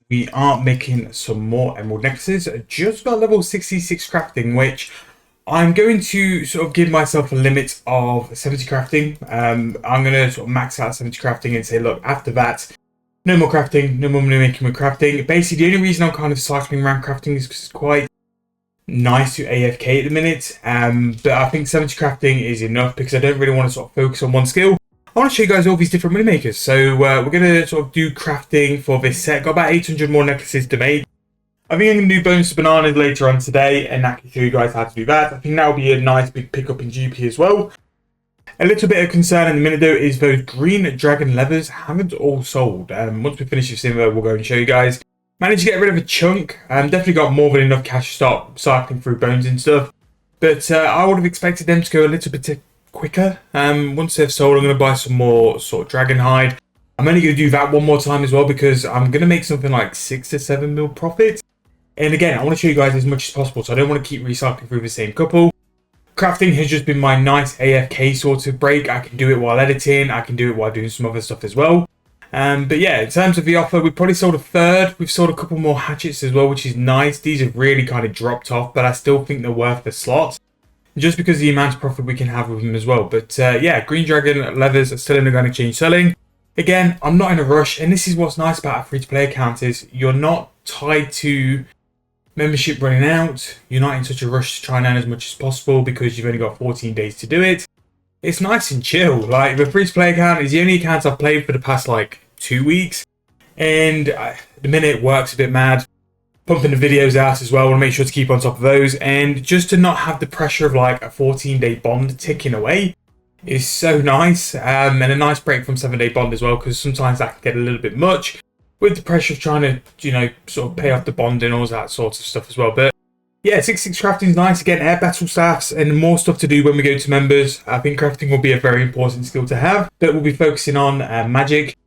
We are making some more emerald necklaces. Just got level 66 crafting, which I'm going to sort of give myself a limit of 70 crafting. I'm going to sort of max out 70 crafting and say, look, after that, no more crafting, no more money making with crafting. Basically, the only reason I'm kind of cycling around crafting is because it's quite nice to AFK at the minute. But I think 70 crafting is enough because I don't really want to sort of focus on one skill. I want to show you guys all these different money makers. So we're going to sort of do crafting for this set. Got about 800 more necklaces to make. I think I'm going to do bones to bananas later on today and actually show you guys how to do that. I think that will be a nice big pickup in GP as well. A little bit of concern in the minute though is those green dragon levers haven't all sold. Once we finish this info, we'll go and show you guys. Managed to get rid of a chunk. Definitely got more than enough cash to start cycling through bones and stuff. But I would have expected them to go a little bit quicker. Once they've sold, I'm going to buy some more sort of dragon hide. I'm only going to do that one more time as well because I'm going to make something like 6 to 7 mil profit. And again, I want to show you guys as much as possible, so I don't want to keep recycling through the same couple. Crafting has just been my nice AFK sort of break. I can do it while editing. I can do it while doing some other stuff as well. But yeah, in terms of the offer, we've probably sold a third. We've sold a couple more hatchets as well, which is nice. These have really kind of dropped off, but I still think they're worth the slot, just because of the amount of profit we can have with them as well. But yeah, green dragon levers are still in the going to change selling. Again, I'm not in a rush, and this is what's nice about a free-to-play account is you're not tied to membership running out. You're not in such a rush to try and earn as much as possible because you've only got 14 days to do it. It's nice and chill. Like, the free-to-play account is the only account I've played for the past like 2 weeks, and the minute it works a bit mad. Pumping the videos out as well. I want to make sure to keep on top of those, and just to not have the pressure of like a 14-day bond ticking away is so nice. And a nice break from 7-day bond as well, because sometimes that can get a little bit much with the pressure of trying to, you know, sort of pay off the bond and all that sort of stuff as well. But yeah, 66 crafting is nice. Again, air battle staffs and more stuff to do when we go to members. I think crafting will be a very important skill to have, but we'll be focusing on magic.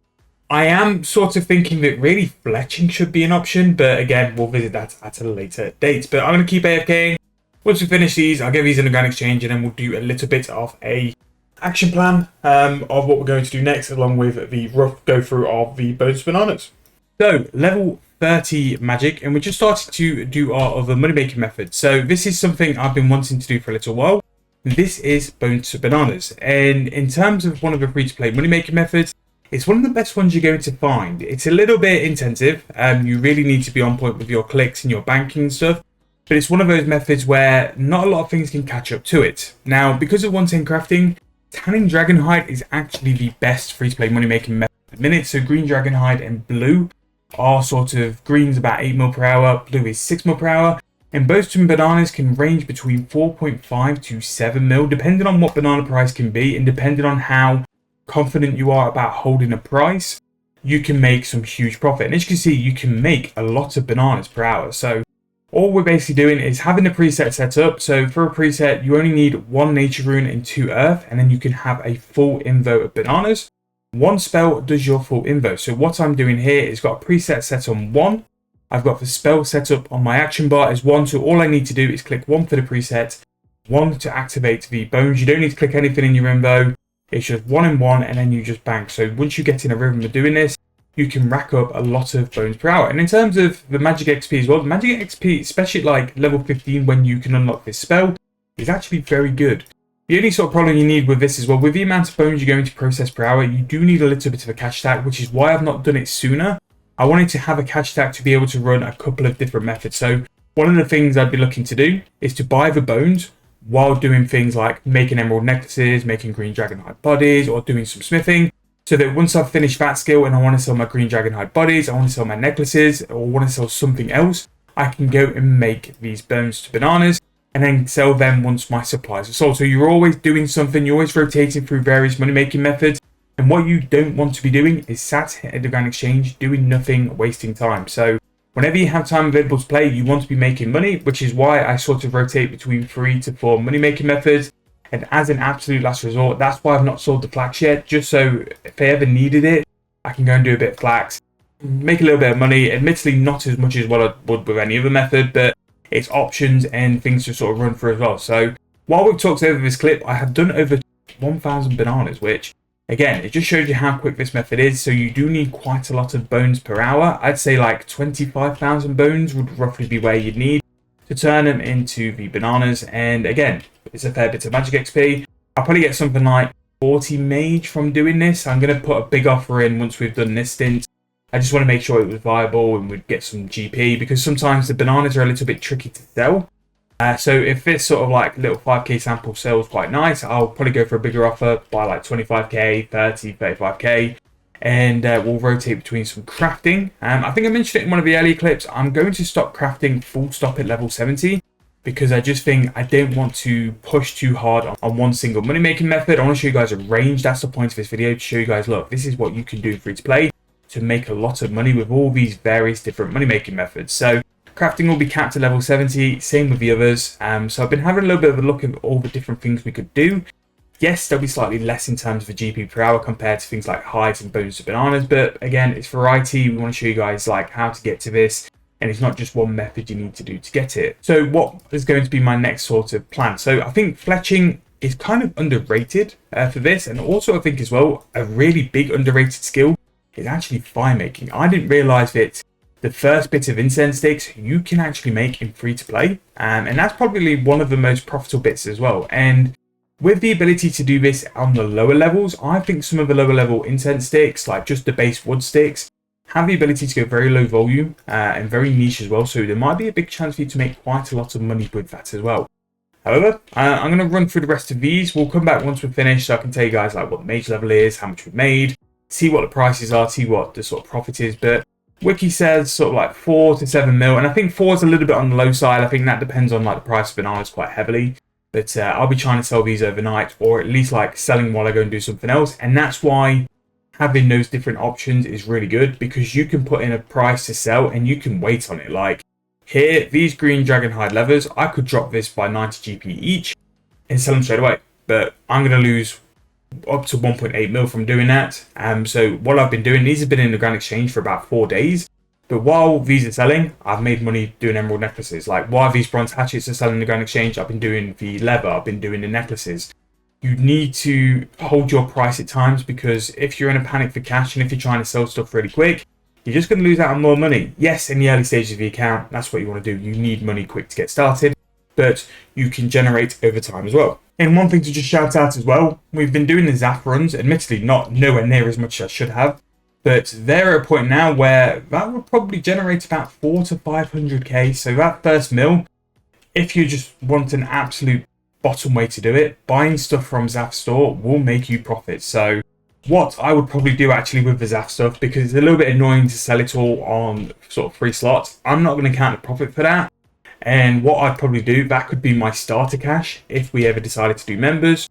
I am sort of thinking that really fletching should be an option, but again, we'll visit that at a later date. But I'm going to keep AFKing. Once we finish these, I'll get these in the Grand Exchange, and then we'll do a little bit of a action plan of what we're going to do next, along with the rough go through of the bones bananas. So, level 30 magic, and we just started to do our other money making method. So this is something I've been wanting to do for a little while. This is bones to bananas, and in terms of one of the free-to-play money making methods, it's one of the best ones you're going to find. It's a little bit intensive. You really need to be on point with your clicks and your banking and stuff. But it's one of those methods where not a lot of things can catch up to it. Now, because of 110 crafting, tanning dragonhide is actually the best free-to-play money-making method at the minute. So green dragonhide and blue are sort of, green's about 8 mil per hour, blue is 6 mil per hour. And both twin bananas can range between 4.5 to 7 mil, depending on what banana price can be and depending on how confident you are about holding a price. You can make some huge profit, and as you can see, you can make a lot of bananas per hour. So all we're basically doing is having the preset set up. So for a preset, you only need 1 nature rune and 2 earth, and then you can have a full invo of bananas. 1 spell does your full invo. So what I'm doing here is got a preset set on 1. I've got the spell set up on my action bar as 1. So all I need to do is click 1 for the preset, 1 to activate the bones. You don't need to click anything in your invo. It's just 1 and 1, and then you just bank. So once you get in a rhythm of doing this, you can rack up a lot of bones per hour. And in terms of the magic XP as well, the magic XP, especially at like level 15 when you can unlock this spell, is actually very good. The only sort of problem you need with this as well, with the amount of bones you're going to process per hour, you do need a little bit of a cash stack, which is why I've not done it sooner. I wanted to have a cash stack to be able to run a couple of different methods. So one of the things I'd be looking to do is to buy the bones while doing things like making emerald necklaces, making green dragonhide bodies, or doing some smithing, so that once I've finished that skill and I want to sell my green dragonhide bodies, I want to sell my necklaces, or want to sell something else, I can go and make these bones to bananas and then sell them once my supplies are sold. So you're always doing something, you're always rotating through various money making methods, and what you don't want to be doing is sat at the Grand Exchange doing nothing, wasting time. So whenever you have time available to play, you want to be making money, which is why I sort of rotate between 3 to 4 money-making methods. And as an absolute last resort, that's why I've not sold the flax yet, just so if I ever needed it, I can go and do a bit of flax, make a little bit of money. Admittedly, not as much as what I would with any other method, but it's options and things to sort of run through as well. So while we've talked over this clip, I have done over 1,000 bananas, which Again, it just shows you how quick this method is. So you do need quite a lot of bones per hour. I'd say like 25,000 bones would roughly be where you'd need to turn them into the bananas. And again, it's a fair bit of magic XP. I'll probably get something like 40 mage from doing this. I'm going to put a big offer in once we've done this stint. I just want to make sure it was viable and we'd get some GP, because sometimes the bananas are a little bit tricky to sell. So if this sort of like little 5k sample sells quite nice, I'll probably go for a bigger offer by like 25k, 30, 35k, and we'll rotate between some crafting. I think I mentioned it in one of the earlier clips. I'm going to stop crafting full stop at level 70, because I just think I don't want to push too hard on one single money making method. I want to show you guys a range. That's the point of this video, to show you guys, look, this is what you can do free to play to make a lot of money with all these various different money making methods. So crafting will be capped at level 70, same with the others. So I've been having a little bit of a look at all the different things we could do. Yes, there'll be slightly less in terms of the GP per hour compared to things like hides and bones to bananas, but again, it's variety. We want to show you guys like how to get to this, and it's not just one method you need to do to get it. So what is going to be my next sort of plan? So I think fletching is kind of underrated for this, and also I think as well, a really big underrated skill is actually fire making. I didn't realize that the first bit of incense sticks you can actually make in free to play, and that's probably one of the most profitable bits as well. And with the ability to do this on the lower levels, I think some of the lower level incense sticks, like just the base wood sticks, have the ability to go very low volume and very niche as well. So there might be a big chance for you to make quite a lot of money with that as well. However, I'm going to run through the rest of these. We'll come back once we're finished, so I can tell you guys like what the mage level is, how much we've made, see what the prices are, see what the sort of profit is. But Wiki says sort of like 4 to 7 mil, and I think 4 is a little bit on the low side. I think that depends on like the price of bananas quite heavily. But I'll be trying to sell these overnight, or at least like selling while I go and do something else. And that's why having those different options is really good, because you can put in a price to sell and you can wait on it. Like here, these green dragonhide levers, I could drop this by 90 GP each and sell them straight away. But I'm going to lose up to 1.8 mil from doing that. So what I've been doing, these have been in the Grand Exchange for about 4 days. But while these are selling, I've made money doing emerald necklaces. Like while these bronze hatchets are selling in the Grand Exchange, I've been doing the leather, I've been doing the necklaces. You need to hold your price at times, because if you're in a panic for cash and if you're trying to sell stuff really quick, you're just going to lose out on more money. Yes, in the early stages of the account, that's what you want to do. You need money quick to get started, but you can generate over time as well. And one thing to just shout out as well, we've been doing the Zaf runs, admittedly not nowhere near as much as I should have, but they're at a point now where that will probably generate about 400 to 500k. So that first mil, if you just want an absolute bottom way to do it, buying stuff from Zaf store will make you profit. So what I would probably do actually with the Zaf stuff, because it's a little bit annoying to sell it all on sort of free slots, I'm not going to count the profit for that. And what I'd probably do, that could be my starter cash if we ever decided to do members.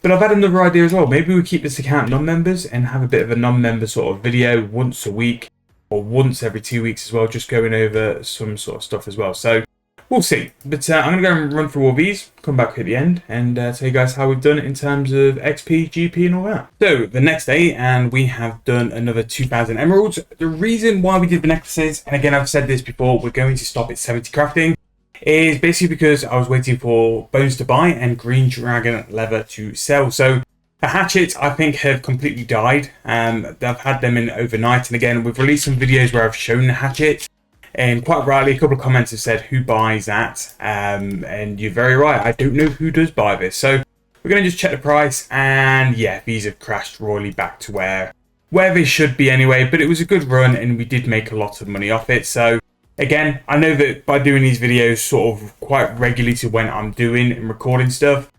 But I've had another idea as well. Maybe we keep this account non-members and have a bit of a non-member sort of video once a week or once every 2 weeks as well, just going over some sort of stuff as well. So we'll see. But I'm going to go and run through all these, come back at the end and tell you guys how we've done it in terms of XP, GP and all that. So the next day, and we have done another 2,000 emeralds. The reason why we did the necklaces, and again I've said this before, we're going to stop at 70 crafting, is basically because I was waiting for bones to buy and green dragon leather to sell. So the hatchets I think have completely died. I've had them in overnight, and again we've released some videos where I've shown the hatchet, and quite rightly a couple of comments have said who buys that, and you're very right, I don't know who does buy this. So we're going to just check the price, and yeah, these have crashed royally back to where they should be anyway, but it was a good run and we did make a lot of money off it. So again, I know that by doing these videos sort of quite regularly to when I'm doing and recording stuff,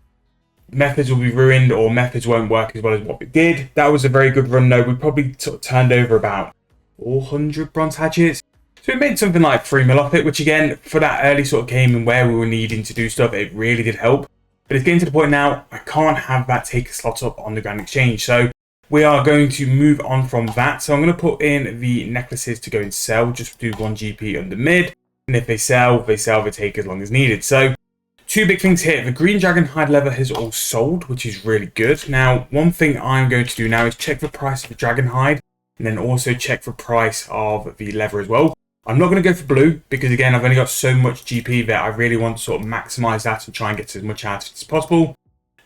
methods will be ruined or methods won't work as well as what we did. That was a very good run though. We probably turned over about 400 bronze hatchets. So we made something like 3 mil off it, which again, for that early sort of game and where we were needing to do stuff, it really did help. But it's getting to the point now, I can't have that take a slot up on the Grand Exchange. So we are going to move on from that. So I'm going to put in the necklaces to go and sell, just do 1 GP under mid. And if they sell, they take as long as needed. So 2 big things here. The green dragon hide leather has all sold, which is really good. Now, one thing I'm going to do now is check the price of the dragon hide, and then also check the price of the leather as well. I'm not going to go for blue because again, I've only got so much GP that I really want to sort of maximize that and try and get as much out of it as possible.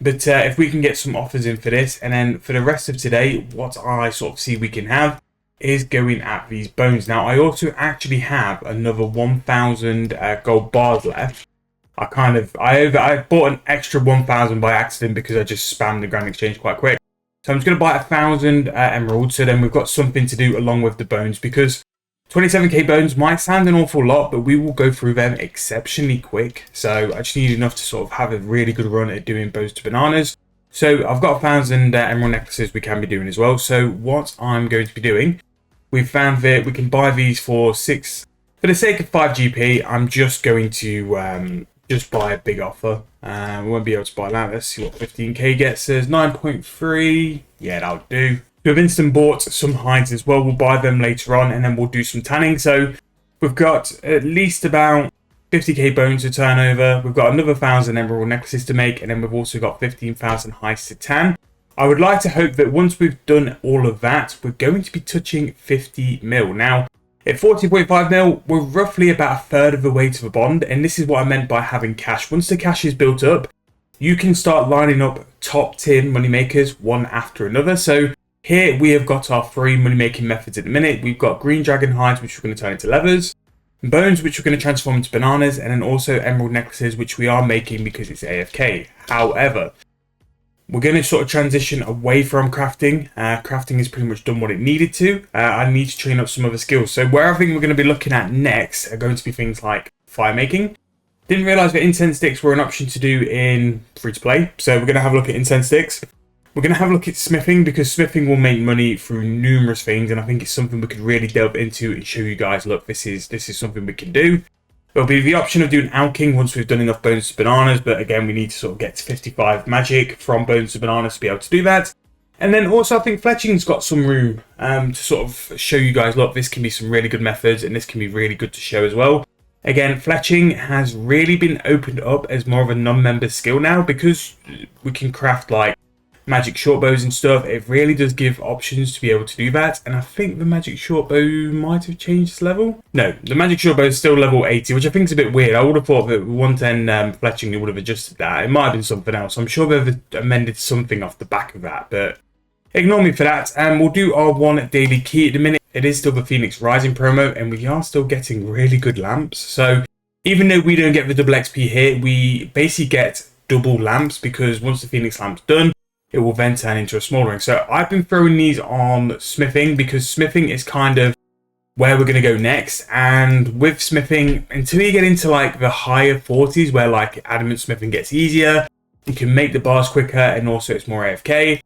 But if we can get some offers in for this, and then for the rest of today, what I sort of see we can have is going at these bones. Now, I also actually have another 1,000 gold bars left. I bought an extra 1,000 by accident because I just spammed the Grand Exchange quite quick. So I'm just going to buy 1,000 emeralds, so then we've got something to do along with the bones, because 27k bones might sound an awful lot, but we will go through them exceptionally quick. So I just need enough to sort of have a really good run at doing bows to bananas. So I've got 1,000 emerald necklaces we can be doing as well. So what I'm going to be doing, we've found that we can buy these for 6. For the sake of 5 GP, I'm just going to just buy a big offer. We won't be able to buy that. Let's see what 15k gets us. 9.3. Yeah, that'll do. We've instant bought some hides as well. We'll buy them later on, and then we'll do some tanning. So we've got at least about 50k bones to turn over. We've got another 1,000 emerald necklaces to make, and then we've also got 15,000 hides to tan. I would like to hope that once we've done all of that, we're going to be touching 50 mil. Now, at 40.5 mil, we're roughly about a third of the way to the bond, and this is what I meant by having cash. Once the cash is built up, you can start lining up top tier money makers one after another. So here we have got our 3 money making methods at the minute. We've got green dragon hides, which we're going to turn into levers, bones, which we're going to transform into bananas, and then also emerald necklaces, which we are making because it's AFK. However, we're going to sort of transition away from crafting. Crafting has pretty much done what it needed to. I need to train up some other skills. So where I think we're going to be looking at next are going to be things like fire making. Didn't realise that incense sticks were an option to do in free-to-play. So we're going to have a look at incense sticks. We're going to have a look at smithing, because smithing will make money through numerous things, and I think it's something we could really delve into and show you guys, look, this is something we can do. There'll be the option of doing alching once we've done enough bones to bananas, but again, we need to sort of get to 55 magic from bones to bananas to be able to do that. And then also, I think fletching's got some room to sort of show you guys, look, this can be some really good methods, and this can be really good to show as well. Again, fletching has really been opened up as more of a non-member skill now, because we can craft like magic short bows and stuff. It really does give options to be able to do that, and I think the magic short bow might have changed its level. No, the magic short bow is still level 80, which I think is a bit weird. I would have thought that 110 fletching, they would have adjusted that. It might have been something else. I'm sure they've amended something off the back of that, but ignore me for that. And we'll do our 1 daily key at the minute. It is still the Phoenix Rising promo, and we are still getting really good lamps. So even though we don't get the double XP here, we basically get double lamps, because once the Phoenix lamp's done, it will then turn into a smoldering. So I've been throwing these on smithing, because smithing is kind of where we're going to go next. And with smithing, until you get into like the higher 40s, where like adamant smithing gets easier, you can make the bars quicker, and also it's more AFK.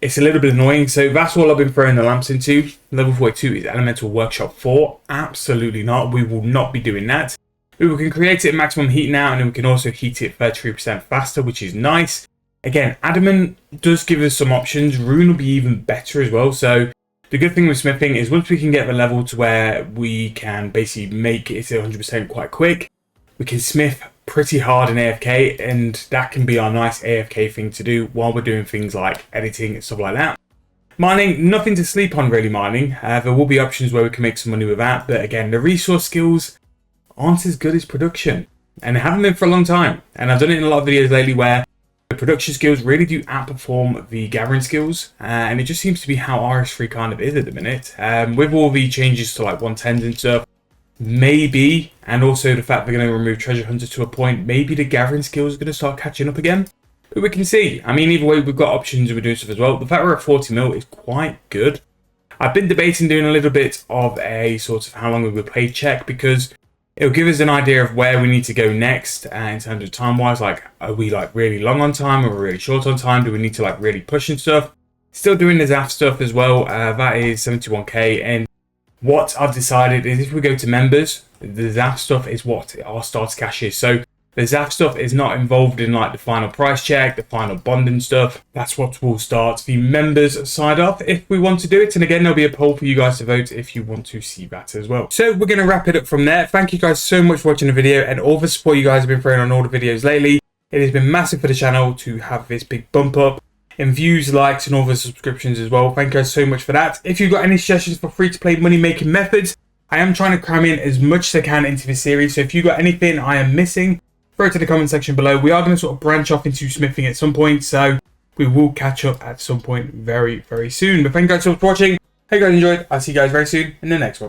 It's a little bit annoying, so that's all I've been throwing the lamps into. Level 42 is Elemental Workshop 4. Absolutely not. We will not be doing that. We can create it at maximum heat now, and then we can also heat it 33% faster, which is nice. Again, adamant does give us some options. Rune will be even better as well. So the good thing with smithing is once we can get the level to where we can basically make it 100% quite quick, we can smith pretty hard in AFK, and that can be our nice AFK thing to do while we're doing things like editing and stuff like that. Mining, nothing to sleep on really mining. There will be options where we can make some money with that, but again, the resource skills aren't as good as production, and they haven't been for a long time. And I've done it in a lot of videos lately where the production skills really do outperform the gathering skills, and it just seems to be how RS3 kind of is at the minute. With all the changes to like 110s and stuff, maybe, and also the fact they're going to remove treasure hunters to a point, maybe the gathering skills are going to start catching up again. But we can see. I mean, either way, we've got options and we're doing stuff as well. The fact we're at 40 mil is quite good. I've been debating doing a little bit of a sort of how long we would play check, because it'll give us an idea of where we need to go next in terms of time-wise. Like, are we like really long on time, or are we really short on time? Do we need to like really push and stuff? Still doing the ZAF stuff as well. That is 71k, and what I've decided is if we go to members, the ZAF stuff is what our starter cash is. So the ZAF stuff is not involved in like the final price check, the final bond and stuff. That's what will start the members side off if we want to do it. And again, there'll be a poll for you guys to vote if you want to see that as well. So we're going to wrap it up from there. Thank you guys so much for watching the video, and all the support you guys have been throwing on all the videos lately. It has been massive for the channel to have this big bump up in views, likes, and all the subscriptions as well. Thank you guys so much for that. If you've got any suggestions for free-to-play money-making methods, I am trying to cram in as much as I can into this series. So if you've got anything I am missing, throw it to the comment section below. We are going to sort of branch off into smithing at some point, so we will catch up at some point very, very soon. But thank you guys so much for watching. Hope you guys enjoyed. I'll see you guys very soon in the next one.